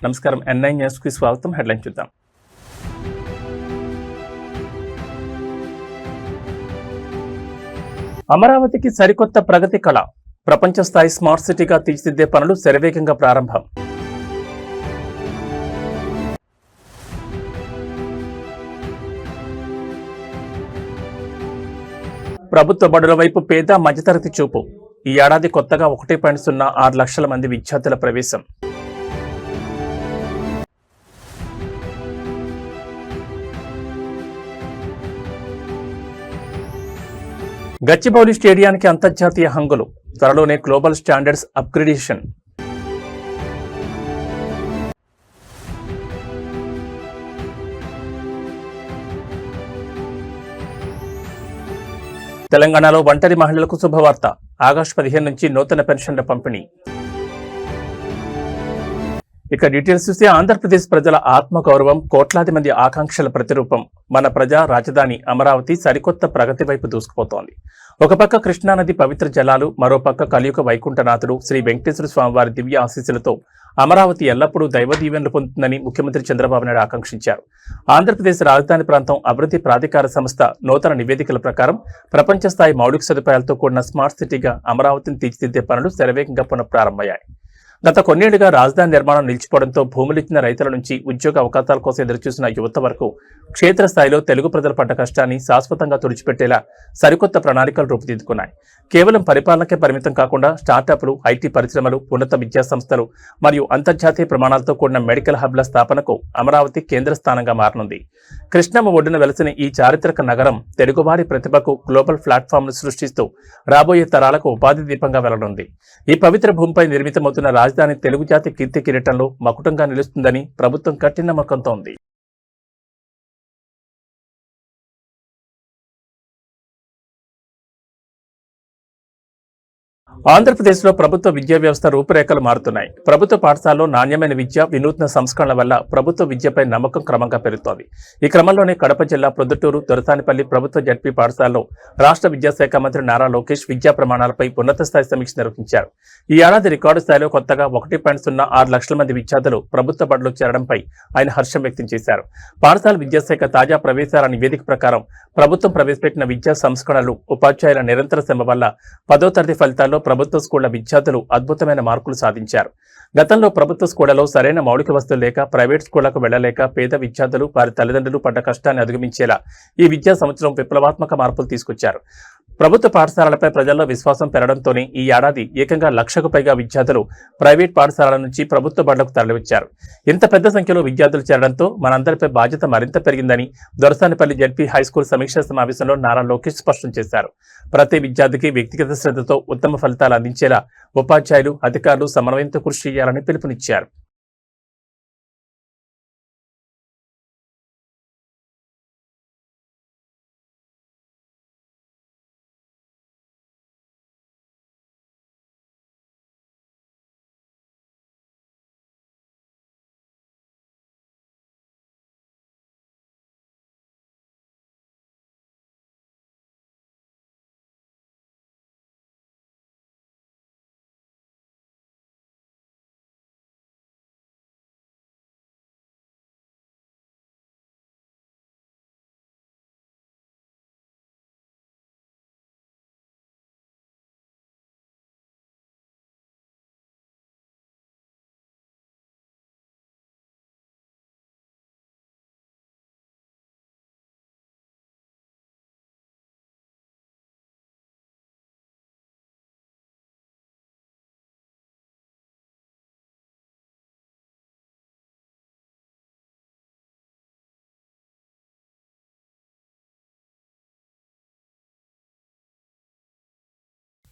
నమస్కారం. N9 news కి స్వాగతం. హెడ్లైన్ చూద్దాం. అమరావతికి సరికొత్త ప్రగతి కళ. ప్రపంచ స్థాయి స్మార్ట్ సిటీగా తీర్చిదిద్దే పనులు శరవేగంగా ప్రారంభం. ప్రభుత్వ బడుల వైపు పేద మధ్యతరగతి చూపు. ఈ ఏడాది కొత్తగా 1.06 లక్షల మంది విద్యార్థుల ప్రవేశం. గచ్చిబౌలి స్టేడియానికి అంతర్జాతీయ హంగులు. త్వరలోనే గ్లోబల్ స్టాండర్డ్స్ అప్గ్రేడేషన్. తెలంగాణలో ఒంటరి మహిళలకు శుభవార్త. ఆగస్టు 15 నుంచి నూతన పెన్షన్ల పంపిణీ. ఇక డీటెయిల్స్ చూస్తే ఆంధ్రప్రదేశ్ ప్రజల ఆత్మగౌరవం, కోట్లాది మంది ఆకాంక్షల ప్రతిరూపం మన ప్రజా రాజధాని అమరావతి సరికొత్త ప్రగతి వైపు దూసుకుపోతోంది. ఒక పక్క కృష్ణానది పవిత్ర జలాలు, మరోపక్క కలియుగ వైకుంఠనాథుడు శ్రీ వెంకటేశ్వర స్వామివారి దివ్య ఆశీస్సులతో అమరావతి ఎల్లప్పుడూ దైవ దీవెనలు పొందుతుందని ముఖ్యమంత్రి చంద్రబాబు నాయుడు ఆకాంక్షించారు. ఆంధ్రప్రదేశ్ రాజధాని ప్రాంతం అభివృద్ధి ప్రాధికార సంస్థ నూతన నివేదికల ప్రకారం ప్రపంచ స్థాయి మౌలిక సదుపాయాలతో కూడిన స్మార్ట్ సిటీగా అమరావతిని తీర్చిదిద్దే పనులు శరవేగంగా పునఃప్రారంభమయ్యాయి. గత కొన్నేళ్లుగా రాజధాని నిర్మాణం నిలిచిపోవడంతో భూములిచ్చిన రైతుల నుంచి ఉద్యోగ అవకాశాల కోసం ఎదురుచూసిన యువత వరకు క్షేత్రస్థాయిలో తెలుగు ప్రజలు పడ్డ కష్టాన్ని శాశ్వతంగా తుడిచిపెట్టేలా సరికొత్త ప్రణాళికలు రూపుదిద్దుకున్నాయి. కేవలం పరిపాలనకే పరిమితం కాకుండా స్టార్టప్లు, ఐటీ పరిశ్రమలు, ఉన్నత విద్యా సంస్థలు మరియు అంతర్జాతీయ ప్రమాణాలతో కూడిన మెడికల్ హబ్ల స్థాపనకు అమరావతి కేంద్ర స్థానంగా మారనుంది. కృష్ణమ్మ ఒడ్డున వెలసిన ఈ చారిత్రక నగరం తెలుగువారి ప్రతిభకు గ్లోబల్ ప్లాట్ఫామ్ను సృష్టిస్తూ రాబోయే తరాలకు ఉపాధి దీపంగా వెళ్లనుంది. ఈ పవిత్ర భూమిపై నిర్మితమవుతున్న రాజధాని తెలుగు జాతి కీర్తి కిరీటంలో మకుటంగా నిలుస్తుందని ప్రభుత్వం కఠిన నమ్మకంతో ఉంది. ఆంధ్రప్రదేశ్లో ప్రభుత్వ విద్యా వ్యవస్థ రూపురేఖలు మారుతున్నాయి. ప్రభుత్వ పాఠశాలలో నాణ్యమైన విద్య, వినూత్న సంస్కరణల వల్ల ప్రభుత్వ విద్యపై నమ్మకం క్రమంగా పెరుగుతోంది. ఈ క్రమంలోనే కడప జిల్లా ప్రొద్దుటూరు దొరసానిపల్లి ప్రభుత్వ జడ్పీ పాఠశాలలో రాష్ట్ర విద్యాశాఖ మంత్రి నారా లోకేష్ విద్యా ప్రమాణాలపై ఉన్నత స్థాయి సమీక్ష నిర్వహించారు. ఈ ఏడాది రికార్డు స్థాయిలో కొత్తగా 1.06 లక్షల మంది విద్యార్థులు ప్రభుత్వ బడిలో చేరడంపై ఆయన హర్షం వ్యక్తం చేశారు. పాఠశాల విద్యాశాఖ తాజా ప్రవేశాల నివేదిక ప్రకారం ప్రభుత్వం ప్రవేశపెట్టిన విద్యా సంస్కరణలు, ఉపాధ్యాయుల నిరంతర శ్రమ వల్ల 10వ తరగతి ఫలితాల్లో ప్రభుత్వ స్కూళ్ల విద్యార్థులు అద్భుతమైన మార్కులు సాధించారు. గతంలో ప్రభుత్వ స్కూళ్లలో సరైన మౌలిక వస్తువులు లేక ప్రైవేట్ స్కూళ్లకు వెళ్లలేక పేద విద్యార్థులు, వారి తల్లిదండ్రులు పడ్డ కష్టాన్ని అధిగమించేలా ఈ విద్యా సంవత్సరం విప్లవాత్మక మార్పులు తీసుకొచ్చారు. ప్రభుత్వ పాఠశాలలపై ప్రజల్లో విశ్వాసం పెరగడంతోనే ఈ ఏడాది ఏకంగా 1,00,000కు పైగా విద్యార్థులు ప్రైవేట్ పాఠశాలల నుంచి ప్రభుత్వ బడులకు తరలివచ్చారు. ఇంత పెద్ద సంఖ్యలో విద్యార్థులు చేరడంతో మనందరిపై బాధ్యత మరింత పెరిగిందని దొరసానిపల్లి జడ్పీ హైస్కూల్ సమీక్షా సమావేశంలో నారా లోకేష్ స్పష్టం చేశారు. ప్రతి విద్యార్థికి వ్యక్తిగత శ్రద్ధతో ఉత్తమ ఫలితాలు అందించేలా ఉపాధ్యాయులు, అధికారులు సమన్వయంతో కృషి చేయాలని పిలుపునిచ్చారు.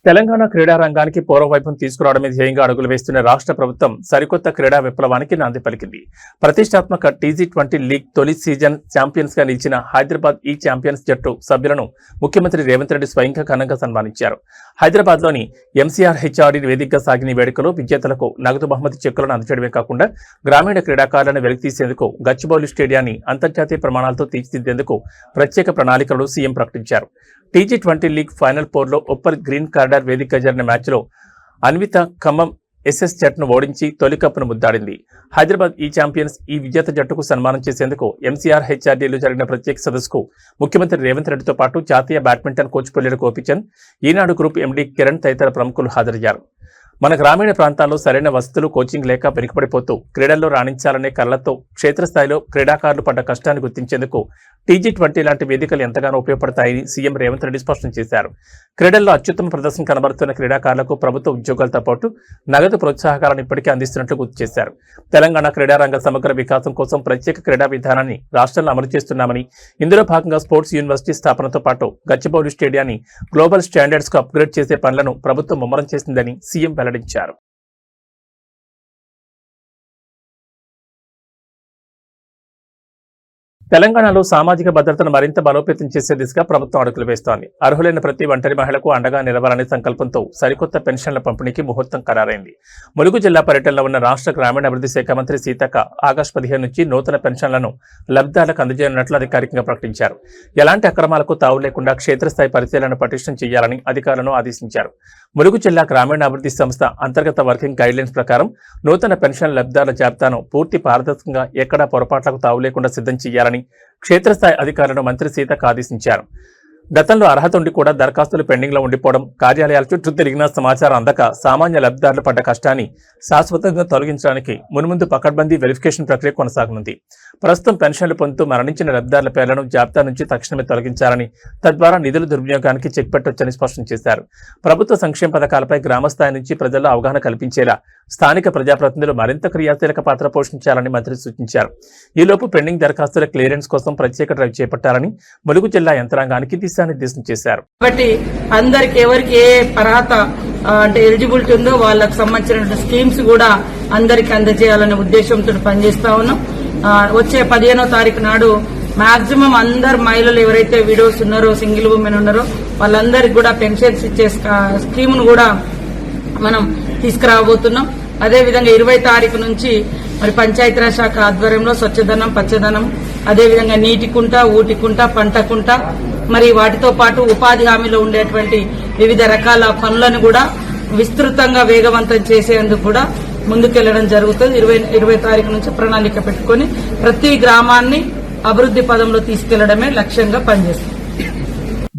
తెలంగాణ క్రీడా రంగానికి పూర్వవైభవం తీసుకురావడమే ధ్యేయంగా అడుగులు వేస్తున్న రాష్ట్ర ప్రభుత్వం సరికొత్త క్రీడా విప్లవానికి నాంది పలికింది. ప్రతిష్టాత్మక టీ20 లీగ్ తొలి సీజన్ ఛాంపియన్స్ గా నిలిచిన హైదరాబాద్ ఈ ఛాంపియన్స్ జట్టు సభ్యులను ముఖ్యమంత్రి రేవంత్ రెడ్డి స్వయంగా ఘనంగా సన్మానించారు. హైదరాబాద్ లోని MCRHRD వేదికగా సాగిన వేడుకలో విజేతలకు నగదు బహుమతి చెక్కులను అందజేయడమే కాకుండా గ్రామీణ క్రీడాకారులను వెలికితీసేందుకు గచ్చిబౌలి స్టేడియాన్ని అంతర్జాతీయ ప్రమాణాలతో తీర్చిదిద్దేందుకు ప్రత్యేక ప్రణాళికలను సీఎం ప్రకటించారు. టీ20 లీగ్ ఫైనల్ 4లో ఉప్పర్ గ్రీన్ కార్డర్ వేదికగా జరిగిన మ్యాచ్లో అన్విత ఖమ్మం ఎస్ఎస్ జట్టును ఓడించి తొలి కప్పును ముద్దాడింది. హైదరాబాద్ ఈ ఛాంపియన్స్ ఈ విజేత జట్టుకు సన్మానం చేసేందుకు ఎంసీఆర్ హెచ్ఆర్డీలో జరిగిన ప్రత్యేక సదస్సుకు ముఖ్యమంత్రి రేవంత్ రెడ్డితో పాటు జాతీయ బ్యాడ్మింటన్ కోచ్ పుల్లెడ గోపీచంద్, ఈనాడు గ్రూప్ ఎండీ కిరణ్ తదితర ప్రముఖులు హాజరయ్యారు. మన గ్రామీణ ప్రాంతాల్లో సరైన వసతులు, కోచింగ్ లేక వెనుకబడిపోతూ క్రీడల్లో రాణించాలనే కళ్లతో క్షేత్రస్థాయిలో క్రీడాకారులు పడ్డ కష్టాన్ని గుర్తించేందుకు టీజీ20 లాంటి వేదికలు ఎంతగానో ఉపయోగపడతాయని సీఎం రేవంత్ రెడ్డి స్పష్టం చేశారు. క్రీడల్లో అత్యుత్తమ ప్రదర్శన కనబరుతున్న క్రీడాకారులకు ప్రభుత్వ ఉద్యోగాలతో పాటు నగదు ప్రోత్సాహకాలను ఇప్పటికే అందిస్తున్నట్లు గుర్తు చేశారు. తెలంగాణ క్రీడారంగ సమగ్ర వికాసం కోసం ప్రత్యేక క్రీడా విధానాన్ని రాష్ట్రంలో అమలు చేస్తున్నామని, ఇందులో భాగంగా స్పోర్ట్స్ యూనివర్సిటీ స్థాపనతో పాటు గచ్చిబౌలి స్టేడియాన్ని గ్లోబల్ స్టాండర్డ్స్ కు అప్గ్రేడ్ చేసే పనులను ప్రభుత్వం ముమ్మరం చేసిందని సీఎం వెల్లడించారు. తెలంగాణలో సామాజిక భద్రతను మరింత బలోపేతం చేసే దిశగా ప్రభుత్వం అడుగులు వేస్తోంది. అర్హులైన ప్రతి ఒంటరి మహిళకు అండగా నిలవాలనే సంకల్పంతో సరికొత్త పెన్షన్ల పంపిణీకి ముహూర్తం ఖరారైంది. ములుగు జిల్లా పర్యటనలో ఉన్న రాష్ట్ర గ్రామీణాభివృద్ధి శాఖ మంత్రి సీతక్క ఆగస్టు 15 నుంచి నూతన పెన్షన్లను లబ్ధిదారులకు అందజేయనున్నట్లు అధికారికంగా ప్రకటించారు. ఎలాంటి అక్రమాలకు తావు లేకుండా క్షేత్రస్థాయి పరిశీలన పటిష్టం చేయాలని అధికారులను ఆదేశించారు. ములుగు జిల్లా గ్రామీణాభివృద్ధి సంస్థ అంతర్గత వర్కింగ్ గైడ్లైన్స్ ప్రకారం నూతన పెన్షన్ లబ్ధిదారుల జాబితాను పూర్తి పారదర్శకంగా ఎక్కడా పొరపాట్లకు తావు లేకుండా సిద్ధం చేయాలని క్షేత్రస్థాయి అధికారులను మంత్రి సీతక్క ఆదేశించారు. గతంలో అర్హత ఉండి కూడా దరఖాస్తులు పెండింగ్ లో ఉండిపోవడం, కార్యాలయాల చుట్టూ తిరిగిన సమాచారం అందక సామాన్య లబ్ధిదారులు పడ్డ కష్టాన్ని శాశ్వతంగా తొలగించడానికి మున్ముందు పకడ్బందీ వెరిఫికేషన్ ప్రక్రియ కొనసాగనుంది. ప్రస్తుతం పెన్షన్లు పొందుతూ మరణించిన లబ్ధిదారుల పేర్లను జాబితా నుంచి తక్షణమే తొలగించాలని, తద్వారా నిధుల దుర్వినియోగానికి చెక్ పెట్టొచ్చని స్పష్టం చేశారు. ప్రభుత్వ సంక్షేమ పథకాలపై గ్రామస్థాయి నుంచి ప్రజల్లో అవగాహన కల్పించేలా స్థానిక ప్రజాప్రతినిధులు మరింత క్రియాశీలక పాత్ర పోషించాలని మంత్రి సూచించారు. ఈలోపు పెండింగ్ దరఖాస్తుల క్లియరెన్స్ కోసం ప్రత్యేక డ్రైవ్ చేపట్టాలని ములుగు జిల్లా యంత్రాంగానికి దిశానిర్దేశం చేశారు. కాబట్టి అందరికి ఎవరికి ఏ అర్హత అంటే ఎలిజిబిలిటీ ఉందో వాళ్ళకి సంబంధించిన స్కీమ్స్ కూడా అందరికి అందజేయాలనే ఉద్దేశంతో పనిచేస్తా ఉన్నాం. వచ్చే 15వ తారీఖు నాడు మాక్సిమం అందరు మహిళలు ఎవరైతే విడోస్ ఉన్నారో, సింగిల్ ఉమెన్ ఉన్నారో వాళ్ళందరికి కూడా పెన్షన్స్ ఇచ్చే స్కీమ్ ను కూడా మనం తీసుకురాబోతున్నాం. అదేవిధంగా 20వ తారీఖు నుంచి మరి పంచాయతీరాజ్ శాఖ ఆధ్వర్యంలో స్వచ్ఛధనం, పచ్చదనం, అదేవిధంగా నీటి కుంట, ఊటి కుంట, పంట కుంట, మరి వాటితో పాటు ఉపాధి హామీలో ఉండేటువంటి వివిధ రకాల పనులను కూడా విస్తృతంగా వేగవంతం చేసేందుకు కూడా ముందుకెళ్లడం జరుగుతుంది. 20వ తారీఖు నుంచి ప్రణాళిక పెట్టుకుని ప్రతి గ్రామాన్ని అభివృద్ధి పదంలో తీసుకెళ్లడమే లక్ష్యంగా పనిచేస్తుంది.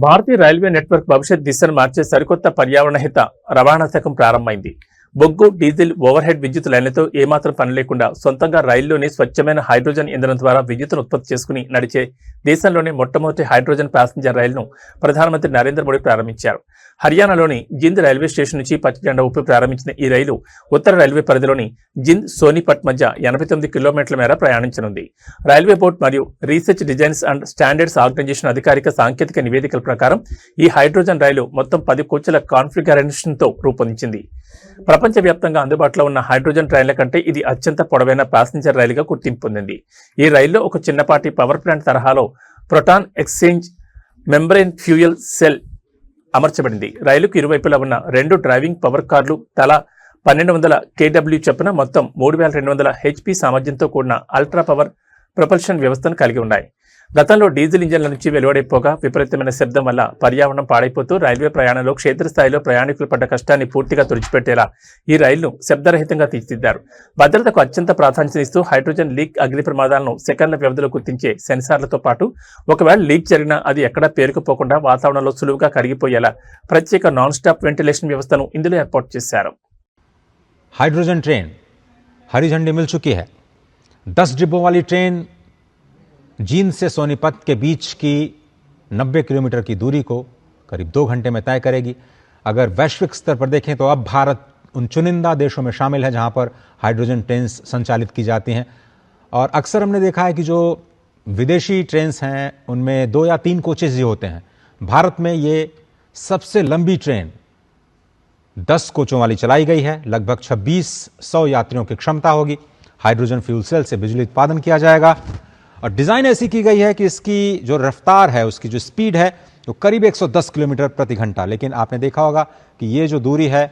భారతీయ రైల్వే నెట్వర్క్ భవిష్యత్ దిశను మార్చే సరికొత్త పర్యావరణహిత రవాణా శకం ప్రారంభమైంది. బొగ్గు, డీజిల్, ఓవర్ హెడ్ విద్యుత్ లైన్లతో ఏమాత్రం పని లేకుండా సొంతంగా రైల్లోనే స్వచ్ఛమైన హైడ్రోజన్ ఇంధనం ద్వారా విద్యుత్తును ఉత్పత్తి చేసుకుని నడిచే దేశంలోనే మొట్టమొదటి హైడ్రోజన్ ప్యాసింజర్ రైలును ప్రధానమంత్రి నరేంద్ర మోడీ ప్రారంభించారు. హర్యానాలోని జింద్ రైల్వే స్టేషన్ నుంచి పచ్చి జెండా ఊపి ప్రారంభించిన ఈ రైలు ఉత్తర రైల్వే పరిధిలోని జింద్, సోనిపట్ మధ్య 89 కిలోమీటర్ల మేర ప్రయాణించనుంది. రైల్వే బోర్డు మరియు research designs and standards organisation అధికారిక సాంకేతిక నివేదికల ప్రకారం ఈ హైడ్రోజన్ రైలు మొత్తం 10 కోచ్ల కాన్ఫిగరేషన్తో రూపొందించింది. ప్రపంచవ్యాప్తంగా అందుబాటులో ఉన్న హైడ్రోజన్ ట్రైన్ల కంటే ఇది అత్యంత పొడవైన ప్యాసింజర్ రైలుగా గుర్తింపు పొందింది. ఈ రైల్లో ఒక చిన్నపాటి పవర్ ప్లాంట్ తరహాలో proton exchange membrane fuel cell అమర్చబడింది. రైలుకు ఇరువైపులా ఉన్న 2 డ్రైవింగ్ పవర్ కార్లు తలా 1200 kW చొప్పున మొత్తం 3200 HP సామర్థ్యంతో కూడిన అల్ట్రా పవర్ ప్రొపల్షన్ వ్యవస్థను కలిగి ఉన్నాయి. గతంలో డీజిల్ ఇంజన్ల నుంచి వెలువడైపోగా విపరీతమైన శబ్దం వల్ల పర్యావరణం పాడైపోతూ రైల్వే ప్రయాణంలో క్షేత్రస్థాయిలో ప్రయాణికులు పడ్డ కష్టాన్ని పూర్తిగా తుడిచిపెట్టేలా ఈ రైలును శబ్దరహితంగా తీర్చిదిద్దారు. భద్రతకు అత్యంత ప్రాధాన్యతనిస్తూ హైడ్రోజన్ లీక్, అగ్ని ప్రమాదాలను సెకండ్ల వ్యవధిలో గుర్తించే సెన్సార్లతో పాటు ఒకవేళ లీక్ జరిగినా అది ఎక్కడా పేరుకుపోకుండా వాతావరణంలో సులువుగా కరిగిపోయేలా ప్రత్యేక నాన్ స్టాప్ వెంటిలేషన్ వ్యవస్థను ఇందులో ఏర్పాటు చేశారు. हाइड्रोजन ट्रेन हरी झंडी मिल चुकी है। 10 डिब्बों वाली ट्रेन जींद से सोनीपत के बीच की 90 किलोमीटर की दूरी को करीब 2 घंटे में तय करेगी। अगर वैश्विक स्तर पर देखें तो अब भारत उन चुनिंदा देशों में शामिल है जहां पर हाइड्रोजन ट्रेन्स संचालित की जाती हैं। और अक्सर हमने देखा है कि जो विदेशी ट्रेन्स हैं उनमें 2 या 3 कोचेज ही होते हैं। भारत में ये सबसे लंबी ट्रेन 10 कोचों वाली चलाई गई है। लगभग 2600 यात्रियों की क्षमता होगी। हाइड्रोजन फ्यूल सेल से बिजली उत्पादन किया जाएगा और डिजाइन ऐसी की गई है कि इसकी जो रफ्तार है, उसकी जो स्पीड है वो करीब 110 किलोमीटर प्रति घंटा। लेकिन आपने देखा होगा कि ये जो दूरी है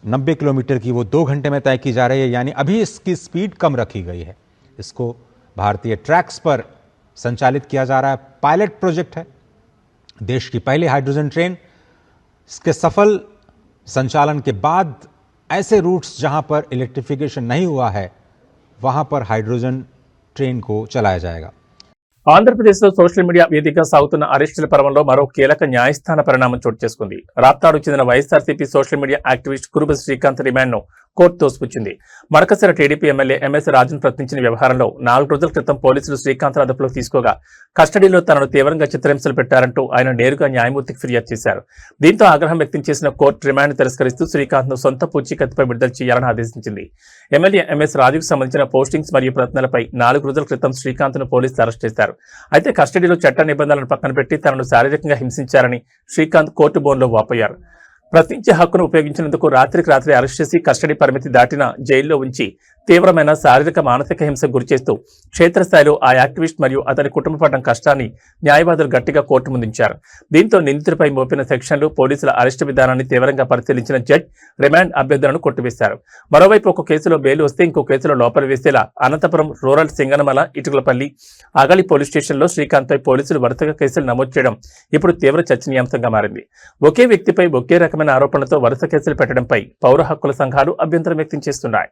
90 किलोमीटर की वो 2 घंटे में तय की जा रही है, यानी अभी इसकी स्पीड कम रखी गई है। इसको भारतीय ट्रैक्स पर संचालित किया जा रहा है। पायलट प्रोजेक्ट है, देश की पहली हाइड्रोजन ट्रेन। इसके सफल संचालन के बाद ऐसे रूट्स जहां पर इलेक्ट्रिफिकेशन नहीं हुआ है वहां पर हाइड्रोजन ट्रेन को चलाया जाएगा। ఆంధ్రప్రదేశ్లో సోషల్ మీడియా వేదికగా సాగుతున్న అరెస్టుల పర్వంలో మరో కీలక న్యాయస్థాన పరిణామం చోటు చేసుకుంది. రాప్తాడుకు చెందిన YSRCP social media activist Kuruba Srikanth రిమాండ్ను కోర్టు తోసిపుచ్చింది. మడకసిర టీడీపీ ఎమ్మెల్యే ఎంఎస్ రాజును ప్రశ్నించిన వ్యవహారంలో 4 రోజుల క్రితం పోలీసులు శ్రీకాంత్ అదుపులోకి తీసుకోగా కస్టడీలో తనను తీవ్రంగా చిత్రహింసలు పెట్టారంటూ ఆయన నేరుగా న్యాయమూర్తికి ఫిర్యాదు చేశారు. దీంతో ఆగ్రహం వ్యక్తం చేసిన కోర్టు రిమాండ్ తిరస్కరిస్తూ శ్రీకాంత్ను సొంత పూచీకత్తుపై విడుదల చేయాలని ఆదేశించింది. ఎమ్మెల్యే ఎంఎస్ రాజుకు సంబంధించిన పోస్టింగ్స్ మరియు ప్రశ్నలపై 4 రోజుల క్రితం శ్రీకాంత్ను పోలీసులు అరెస్ట్ చేశారు. అయితే కస్టడీలో చట్ట నిబంధనలను పక్కన పెట్టి తనను శారీరకంగా హింసించారని శ్రీకాంత్ కోర్టు బోన్లో వాపోయారు. ప్రశ్నించే హక్కును ఉపయోగించినందుకు రాత్రికి రాత్రి అరెస్ట్ చేసి కస్టడీ పరిమితి దాటిన జైల్లో ఉంచి తీవ్రమైన శారీరక మానసిక హింసకు గురిచేస్తూ క్షేత్రస్థాయిలో ఆ యాక్టివిస్ట్ మరియు అతని కుటుంబ పడ్డం కష్టాన్ని న్యాయవాదులు గట్టిగా కోర్టు ముందుంచారు. దీంతో నిందితుడిపై మోపిన సెక్షన్లు, పోలీసుల అరెస్టు విధానాన్ని తీవ్రంగా పరిశీలించిన జడ్జ్ రిమాండ్ అభ్యర్థులను కొట్టివేశారు. మరోవైపు ఒక కేసులో బెయిల్ వస్తే ఇంకో కేసులో లోపల వేసేలా అనంతపురం రూరల్ సింగనమల, ఇటుకలపల్లి, అగలి పోలీస్ స్టేషన్లో శ్రీకాంత్పై పోలీసులు వరుసగా కేసులు నమోదు చేయడం ఇప్పుడు తీవ్ర చర్చనీయాంశంగా మారింది. ఒకే వ్యక్తిపై ఒకే రకమైన ఆరోపణలతో వరుస కేసులు పెట్టడంపై పౌర హక్కుల సంఘాలు అభ్యంతరం వ్యక్తం చేస్తున్నాయి.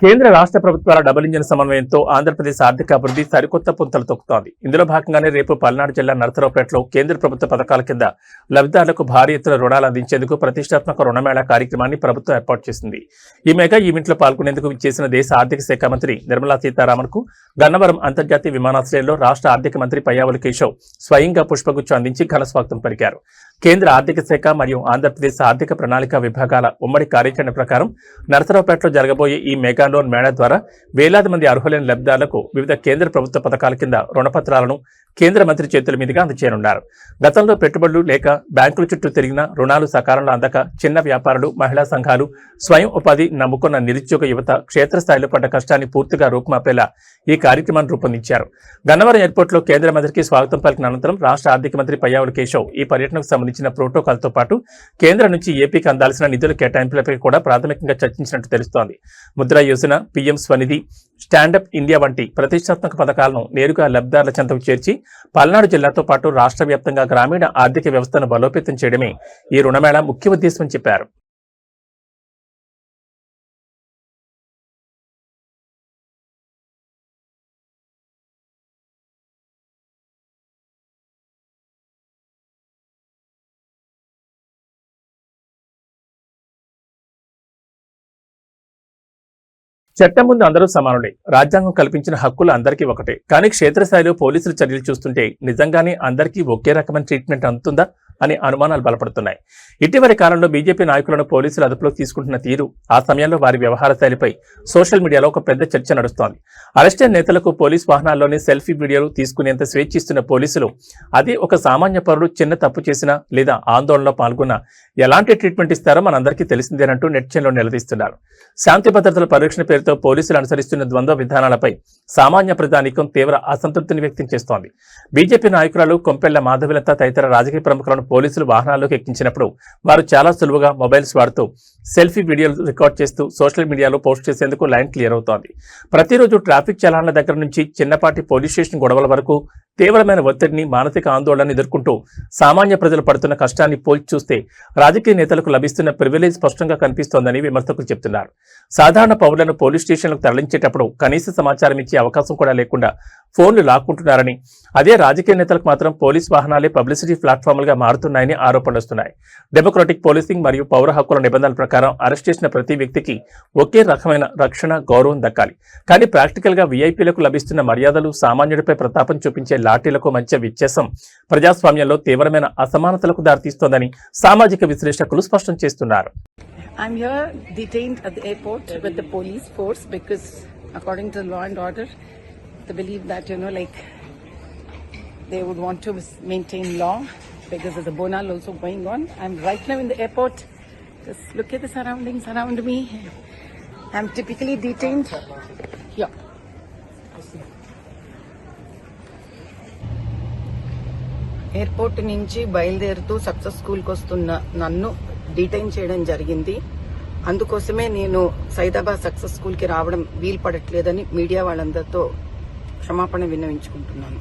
కేంద్ర రాష్ట్ర ప్రభుత్వాల డబుల్ ఇంజిన్ సమన్వయంతో ఆంధ్రప్రదేశ్ ఆర్థిక అభివృద్ధి సరికొత్త పుంతలు తొక్కుతోంది. ఇందులో భాగంగానే రేపు పల్నాడు జిల్లా నరసరావుపేటలో కేంద్ర ప్రభుత్వ పథకాల కింద లబ్ధిదారులకు భారీ ఎత్తున రుణాలు అందించేందుకు ప్రతిష్టాత్మక రుణమేళా కార్యక్రమాన్ని ప్రభుత్వం ఏర్పాటు చేసింది. ఈ మెగా ఈవెంట్లో పాల్గొనేందుకు విచ్చేసిన దేశ ఆర్థిక శాఖ మంత్రి నిర్మలా సీతారామన్ కు గన్నవరం అంతర్జాతీయ విమానాశ్రయంలో రాష్ట్ర ఆర్థిక మంత్రి పయ్యావుల కేశవ్ స్వయంగా పుష్పగుచ్చం అందించి ఘన స్వాగతం పలికారు. కేంద్ర ఆర్థిక శాఖ మరియు ఆంధ్రప్రదేశ్ ఆర్థిక ప్రణాళిక విభాగాల ఉమ్మడి కార్యాచరణ ప్రకారం నరసరావుపేటలో జరగబోయే ఈ మెగా లోన్ మేళా ద్వారా వేలాది మంది అర్హులైన లబ్ధిదారులకు వివిధ కేంద్ర ప్రభుత్వ పథకాల కింద రుణపత్రాలను కేంద్ర మంత్రి చేతుల మీదుగా అందజేయనున్నారు. గతంలో పెట్టుబడులు లేక బ్యాంకుల చుట్టూ తిరిగిన రుణాలు సకాలంలో అందక చిన్న వ్యాపారులు, మహిళా సంఘాలు, స్వయం ఉపాధి నమ్ముకున్న నిరుద్యోగ యువత క్షేత్రస్థాయిలో పడ్డ కష్టాన్ని పూర్తిగా రూపుమాపేలా ఈ కార్యక్రమాన్ని రూపొందించారు. గన్నవరం ఎయిర్పోర్ట్లో కేంద్ర మంత్రికి స్వాగతం పలికిన అనంతరం రాష్ట్ర ఆర్థిక మంత్రి పయ్యావుల కేశవ్ ఈ పర్యటనకు సంబంధించిన ప్రోటోకాల్తో పాటు కేంద్రం నుంచి ఏపీకి అందాల్సిన నిధుల కేటాయింపులపై కూడా ప్రాథమికంగా చర్చించినట్టు తెలుస్తోంది. Mudra Yojana, PM Svanidhi, stand up India వంటి ప్రతిష్టాత్మక పథకాలను నేరుగా లబ్ధిదారుల చెంతకు చేర్చి పల్నాడు జిల్లాతో పాటు రాష్ట్ర వ్యాప్తంగా గ్రామీణ ఆర్థిక వ్యవస్థను బలోపేతం చేయడమే ఈ రుణమేళా ముఖ్య ఉద్దేశమని చెప్పారు. చట్టం ముందు అందరూ సమానులే, రాజ్యాంగం కల్పించిన హక్కులు అందరికీ ఒకటే. కానీ క్షేత్రస్థాయిలో పోలీసుల చర్యలు చూస్తుంటే నిజంగానే అందరికీ ఒకే రకమైన ట్రీట్మెంట్ అందుతుందా అని అనుమానాలు బలపడుతున్నాయి. ఇటీవలి కాలంలో బీజేపీ నాయకులను పోలీసులు అదుపులోకి తీసుకుంటున్న తీరు, ఆ సమయంలో వారి వ్యవహార శైలిపై సోషల్ మీడియాలో ఒక పెద్ద చర్చ నడుస్తోంది. అరెస్టైన నేతలకు పోలీస్ వాహనాల్లోనే సెల్ఫీ వీడియోలు తీసుకునేంత స్వేచ్ఛ ఇస్తున్న పోలీసులు అదే ఒక సామాన్య పౌరుడు చిన్న తప్పు చేసినా లేదా ఆందోళనలో పాల్గొన్నా ఎలాంటి ట్రీట్మెంట్ ఇస్తారో మనందరికీ తెలిసిందేనంటూ నెట్చెన్లో నిలదీస్తున్నారు. శాంతి భద్రతల పరిరక్షణ పేరుతో పోలీసులు అనుసరిస్తున్న ద్వంద్వ విధానాలపై సామాన్య ప్రజానీకం తీవ్ర అసంతృప్తిని వ్యక్తం చేస్తోంది. బీజేపీ నాయకురాలు కొంపెళ్ల మాధవిలత తదితర రాజకీయ ప్రముఖులను పోలీసులు వాహనాల్లోకి ఎక్కించినప్పుడు వారు చాలా సులువుగా మొబైల్స్ వాడుతూ సెల్ఫీ వీడియోలు రికార్డ్ చేస్తూ సోషల్ మీడియాలో పోస్ట్ చేసేందుకు లైన్ క్లియర్ అవుతోంది. ప్రతిరోజు ట్రాఫిక్ చలాన్ల దగ్గర నుంచి చిన్నపాటి పోలీస్ స్టేషన్ గొడవల వరకు తీవ్రమైన ఒత్తిడిని, మానసిక ఆందోళన ఎదుర్కొంటూ సామాన్య ప్రజలు పడుతున్న కష్టాన్ని పోల్చి చూస్తే రాజకీయ నేతలకు లభిస్తున్న ప్రివిలేజ్ స్పష్టంగా కనిపిస్తోందని విమర్శకులు చెబుతున్నారు. సాధారణ పౌరులను పోలీస్ స్టేషన్లకు తరలించేటప్పుడు కనీస సమాచారం ఇచ్చే అవకాశం కూడా లేకుండా ఫోన్లు లాక్కుంటున్నారని, అదే రాజకీయ నేతలకు మాత్రం పోలీస్ వాహనాలే పబ్లిసిటీ ప్లాట్ఫామ్లుగా మారుతున్నాయని ఆరోపణలు వస్తున్నాయి. డెమోక్రటిక్ పోలీసింగ్ మరియు పౌర హక్కుల నిబంధనల ప్రకారం అరెస్ట్ చేసిన ప్రతి వ్యక్తికి ఒకే రకమైన రక్షణ, గౌరవం దక్కాలి. కానీ ప్రాక్టికల్ గా వీఐపీలకు లభిస్తున్న మర్యాదలు, సామాన్యుడిపై ప్రతాపం చూపించే లాఠీలకు మధ్య వ్యత్యాసం ప్రజాస్వామ్యంలో తీవ్రమైన అసమానతలకు దారితీస్తోందని సామాజిక విశ్లేషకులు స్పష్టం చేస్తున్నారు. I'm here detained at the airport with the police force because according to law and order they believe that they would want to maintain law because there's a bonal also going on. I'm right now in the airport. Just look at the surroundings around me. I'm typically detained here. Airport నుంచి బయలుదేరుతూ success స్కూల్కి వస్తున్న నన్ను detain చేయడం జరిగింది. అందుకోసమే నేను Saidabad success స్కూల్కి రావడం వీలు పడట్లేదని మీడియా వాళ్ళందరితో క్షమాపణ విన్నవించుకుంటున్నాను.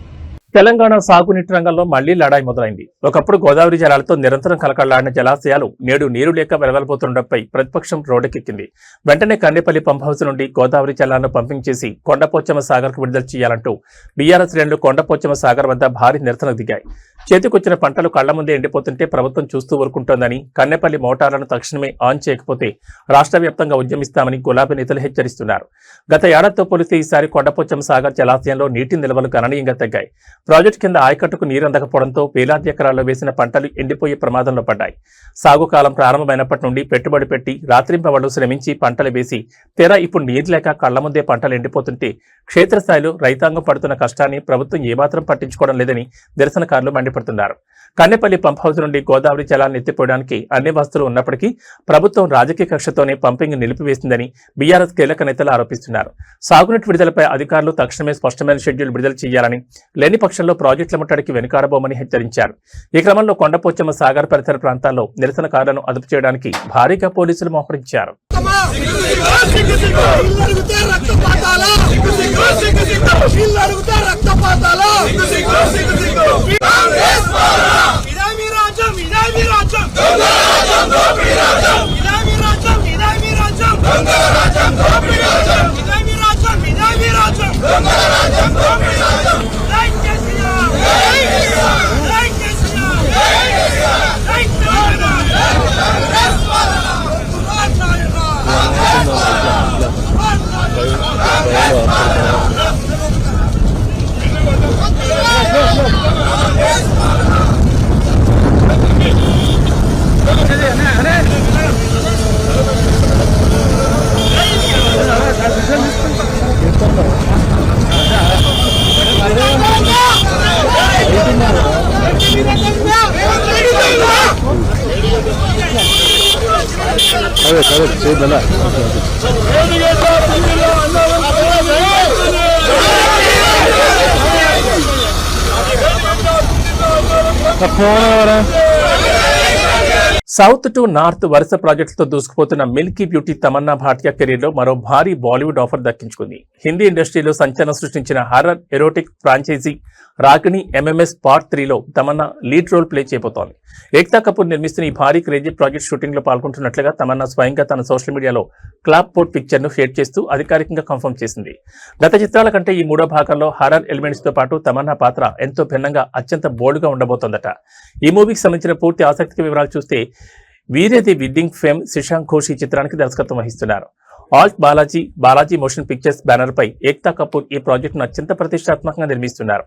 తెలంగాణ సాగునీటి రంగంలో మళ్లీ లడాయి మొదలైంది. ఒకప్పుడు గోదావరి జలాలతో నిరంతరం కలకళ్లాడిన జలాశయాలు నేడు నీరు లేక వెలవెలబోతుండటంపై ప్రతిపక్షం రోడ్డెక్కింది. వెంటనే కన్నెపల్లి పంప్ హౌస్ నుండి గోదావరి జలాలను పంపింగ్ చేసి కొండపోచమ్మ సాగర్ కు విడుదల చేయాలంటూ బీఆర్ఎస్ శ్రేణులు కొండపోచమ్మ సాగర్ వద్ద భారీ నిరసనకు దిగాయి. చేతికొచ్చిన పంటలు కళ్ల ముందే ఎండిపోతుంటే ప్రభుత్వం చూస్తూ ఊరుకుంటోందని, కన్నెపల్లి మోటార్లను తక్షణమే ఆన్ చేయకపోతే రాష్ట్ర వ్యాప్తంగా ఉద్యమిస్తామని గులాబీ నేతలు హెచ్చరిస్తున్నారు. గత ఏడాదితో పోలిస్తే ఈసారి కొండపోచమ్మ సాగర్ జలాశయంలో నీటి నిల్వలు గణనీయంగా తగ్గాయి. ప్రాజెక్టు కింద ఆయకట్టుకు నీరు అందకపోవడంతో వేలాది ఎకరాల్లో వేసిన పంటలు ఎండిపోయే ప్రమాదంలో పడ్డాయి. సాగు కాలం ప్రారంభమైనప్పటి నుండి పెట్టుబడి పెట్టి రాత్రింపవళ్లు శ్రమించి పంటలు వేసి తీరా ఇప్పుడు నీరు లేక కళ్ల ముందే పంటలు ఎండిపోతుంటే క్షేత్రస్థాయిలో రైతాంగం పడుతున్న కష్టాన్ని ప్రభుత్వం ఏమాత్రం పట్టించుకోవడం లేదని నిరసనకారులు మండిపడుతున్నారు. కన్నెపల్లి పంప్ హౌస్ నుండి గోదావరి జలాన్ని ఎత్తిపోయడానికి అన్ని వసతులు ఉన్నప్పటికీ ప్రభుత్వం రాజకీయ కక్షతోనే పంపింగ్ నిలిపివేసిందని బీఆర్ఎస్ కీలక నేతలు ఆరోపిస్తున్నారు. సాగునీటి విడుదలపై అధికారులు తక్షణమే స్పష్టమైన షెడ్యూల్ విడుదల చేయాలని, లేని పక్షంలో ప్రాజెక్టుల ముట్టడికి వెనుకాడబోమని హెచ్చరించారు. ఈ క్రమంలో కొండపోచమ్మ సాగర్ పరిసర ప్రాంతాల్లో నిరసనకారులను అదుపు చేయడానికి భారీగా పోలీసులు మోహరించారు. సౌత్ టు నార్త్ వరుస ప్రాజెక్టులతో దూసుకుపోతున్న milky beauty Tamannaah Bhatia career లో మరో భారీ బాలీవుడ్ ఆఫర్ దక్కించుకుంది. హిందీ ఇండస్ట్రీలో సంచలనం సృష్టించిన horror erotic franchise Ragini MMS part 3లో తమన్నా లీడ్ రోల్ ప్లే చేయబోతోంది. ఏక్తా కపూర్ నిర్మిస్తున్న ఈ భారీ క్రేజీ ప్రాజెక్ట్ షూటింగ్ లో పాల్గొంటున్నట్లుగా తమన్నా స్వయంగా తన సోషల్ మీడియాలో క్లాప్ పోర్ట్ పిక్చర్ ను షేర్ చేస్తూ అధికారికంగా కన్ఫర్మ్ చేసింది. గత చిత్రాల కంటే ఈ మూడో భాగంలో హారర్ ఎలిమెంట్స్ తో పాటు తమన్నా పాత్ర ఎంతో భిన్నంగా అత్యంత బోల్డ్ గా ఉండబోతోందట. ఈ మూవీకి సంబంధించిన పూర్తి ఆసక్తికర వివరాలు చూస్తే Veere the wedding fame Shashanka Ghosh ఈ చిత్రానికి దర్శకత్వం వహిస్తున్నారు. Alt Balaji motion pictures banner పై ఏక్తా కపూర్ ఈ ప్రాజెక్టును అత్యంత ప్రతిష్టాత్మకంగా నిర్మిస్తున్నారు.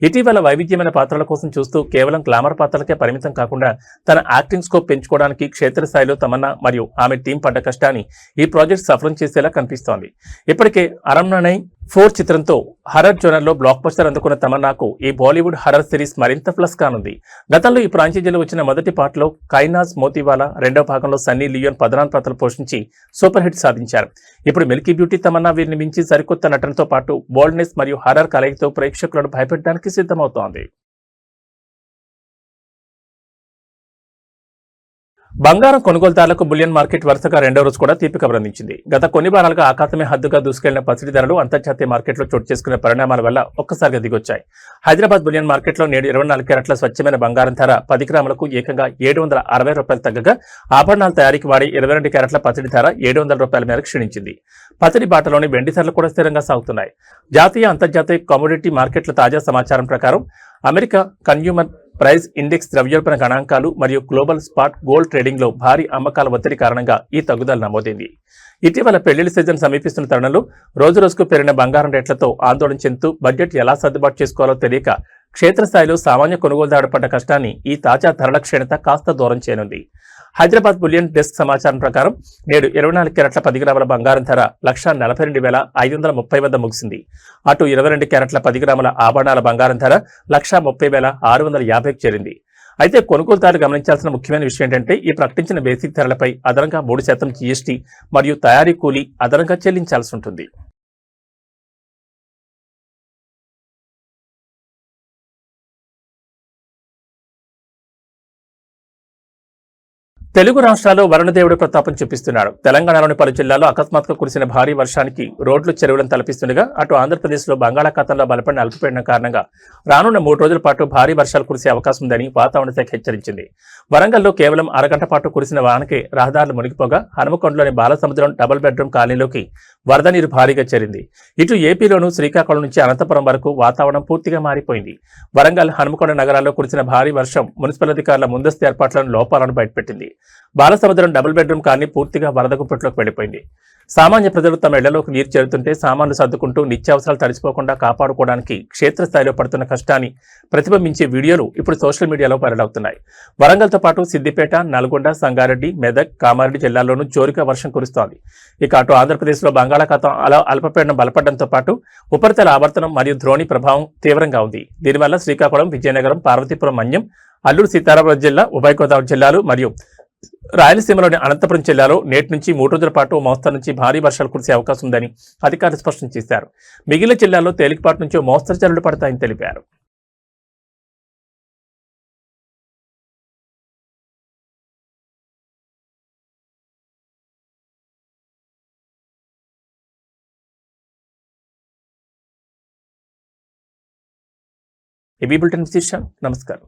ఇటీవల వైవిధ్యమైన పాత్రల కోసం చూస్తూ కేవలం గ్లామర్ పాత్రలకే పరిమితం కాకుండా తన యాక్టింగ్ స్కోప్ పెంచుకోవడానికి క్షేత్రస్థాయిలో తమన్నా మరియు ఆమె టీం పడ్డ కష్టాన్ని ఈ ప్రాజెక్ట్ సఫలం చేసేలా కనిపిస్తోంది. ఇప్పటికే అరంనై 4 చిత్రంతో హర్రర్ జోనర్ లో బ్లాక్ బస్టర్ అందుకున్న తమన్నాకు ఈ బాలీవుడ్ హర్రర్ సిరీస్ మరింత ప్లస్ కానుంది. గతంలో ఈ ఫ్రాంచైజీలో వచ్చిన మొదటి పార్ట్లో కైనాజ్ మోతీవాలా, రెండో భాగంలో సన్నీ లియోన్ ప్రధాన పాత్రలు పోషించి సూపర్ హిట్ సాధించారు. ఇప్పుడు మిల్కీ బ్యూటీ తమన్నా వీరిని మించి సరికొత్త నటనతో పాటు బోల్డ్నెస్ మరియు హర్రర్ కలయికతో ప్రేక్షకులను భయపెట్టడానికి సిద్ధమవుతోంది. బంగారం కొనుగోలుదారులకు బులియన్ మార్కెట్ వరుసగా రెండో రోజు కూడా తీపి కబరందించింది. గత కొన్ని వారాలుగా ఆకాశమే హద్దుగా దూసుకెళ్లిన పసిడి ధరలు అంతర్జాతీయ మార్కెట్లో చోటు చేసుకునే పరిణామాల వల్ల ఒక్కసారిగా దిగొచ్చాయి. హైదరాబాద్ బులియన్ మార్కెట్లో నేడు 24 క్యారెట్ల స్వచ్ఛమైన బంగారం ధర 10 గ్రాములకు ఏకంగా ₹760 తగ్గగా ఆభరణాల తయారీకి వాడే 22 క్యారెట్ల పసిడి ధర ₹700 మేరకు క్షీణించింది. పసిడి బాటలోని వెండి ధరలు కూడా స్థిరంగా సాగుతున్నాయి. జాతీయ అంతర్జాతీయ కమోడిటీ మార్కెట్ల తాజా సమాచారం ప్రకారం అమెరికా కన్స్యూమర్ ప్రైస్ ఇండెక్స్ ద్రవ్యోల్బణ గణాంకాలు మరియు గ్లోబల్ స్పాట్ గోల్డ్ ట్రేడింగ్ లో భారీ అమ్మకాల ఒత్తిడి కారణంగా ఈ తగ్గుదల నమోదైంది. ఇటీవల పెళ్లిళ్ల సీజన్ సమీపిస్తున్న తరుణంలో రోజురోజుకు పెరిగిన బంగారం రేట్లతో ఆందోళన చెందుతూ బడ్జెట్ ఎలా సర్దుబాటు చేసుకోవాలో తెలియక క్షేత్రస్థాయిలో సామాన్య కొనుగోలుదారు పడ్డ కష్టాన్ని ఈ తాజా ధరల క్షీణత కాస్త దూరం చేయనుంది. హైదరాబాద్ బులియన్ డెస్క్ సమాచారం ప్రకారం నేడు 24 క్యారెట్ల 10 గ్రాముల బంగారం ధర 1,42,530 వద్ద ముగిసింది. అటు 22 క్యారెట్ల 10 గ్రాముల ఆభరణాల బంగారం ధర 1,30,650కు చేరింది. అయితే కొనుగోలుదారులు గమనించాల్సిన ముఖ్యమైన విషయం ఏంటంటే ఈ ప్రకటించిన బేసిక్ ధరలపై అదనంగా 3% జీఎస్టీ మరియు తయారీ కూలీ అదనంగా చెల్లించాల్సి ఉంటుంది. తెలుగు రాష్ట్రాల్లో వరుణదేవుడి ప్రతాపం చూపిస్తున్నాడు. తెలంగాణలోని పలు జిల్లాల్లో అకస్మాత్తుగా కురిసిన భారీ వర్షానికి రోడ్లు చెరువులను తలపిస్తుండగా అటు ఆంధ్రప్రదేశ్లో బంగాళాఖాతంలో బలపడిన అల్పపీడనం కారణంగా రానున్న 3 రోజుల పాటు భారీ వర్షాలు కురిసే అవకాశం ఉందని వాతావరణ శాఖ హెచ్చరించింది. వరంగల్లో కేవలం అరగంట పాటు కురిసిన వానకే రహదారులు మునిగిపోగా హనుమకొండలోని బాలసముద్రం డబుల్ బెడ్రూమ్ కాలనీలోకి వరద నీరు భారీగా చేరింది. ఇటు ఏపీలోనూ శ్రీకాకుళం నుంచి అనంతపురం వరకు వాతావరణం పూర్తిగా మారిపోయింది. వరంగల్, హనుమకొండ నగరాల్లో కురిసిన భారీ వర్షం మున్సిపల్ అధికారుల ముందస్తు ఏర్పాట్లను లోపాలను బయటపెట్టింది. బాలసముద్రం డబుల్ బెడ్రూమ్ కాలనీ పూర్తిగా వరద గుంపట్లోకి వెళ్లిపోయింది. సామాన్య ప్రజలు తమ ఇళ్లలోకి నీరు చేరుతుంటే సామాన్లు సర్దుకుంటూ నిత్యావసరాలు తడిసిపోకుండా కాపాడుకోవడానికి క్షేత్రస్థాయిలో పడుతున్న కష్టాన్ని ప్రతిబింబించే వీడియోలు ఇప్పుడు సోషల్ మీడియాలో వైరల్ అవుతున్నాయి. వరంగల్తో పాటు సిద్దిపేట, నల్గొండ, సంగారెడ్డి, మెదక్, కామారెడ్డి జిల్లాల్లోనూ జోరుగా వర్షం కురుస్తోంది. ఇక అటు ఆంధ్రప్రదేశ్లో బంగాళాఖాతం అల్పపీడనం బలపడడంతో పాటు ఉపరితల ఆవర్తనం మరియు ద్రోణి ప్రభావం తీవ్రంగా ఉంది. దీనివల్ల శ్రీకాకుళం, విజయనగరం, పార్వతీపురం, మన్యం, అల్లూరు సీతారామరాజు జిల్లా, ఉభయ గోదావరి జిల్లాలు మరియు రాయలసీమలోని అనంతపురం జిల్లాలో నేటి నుంచి 3 రోజుల పాటు మోస్తరు నుంచి భారీ వర్షాలు కురిసే అవకాశం ఉందని అధికారులు స్పష్టం చేశారు. మిగిలిన జిల్లాల్లో తేలికపాటి నుంచి మోస్తరు జల్లులు పడతాయని తెలిపారు. ఏబీ బులెటిన్ విశేషాలు. నమస్కారం.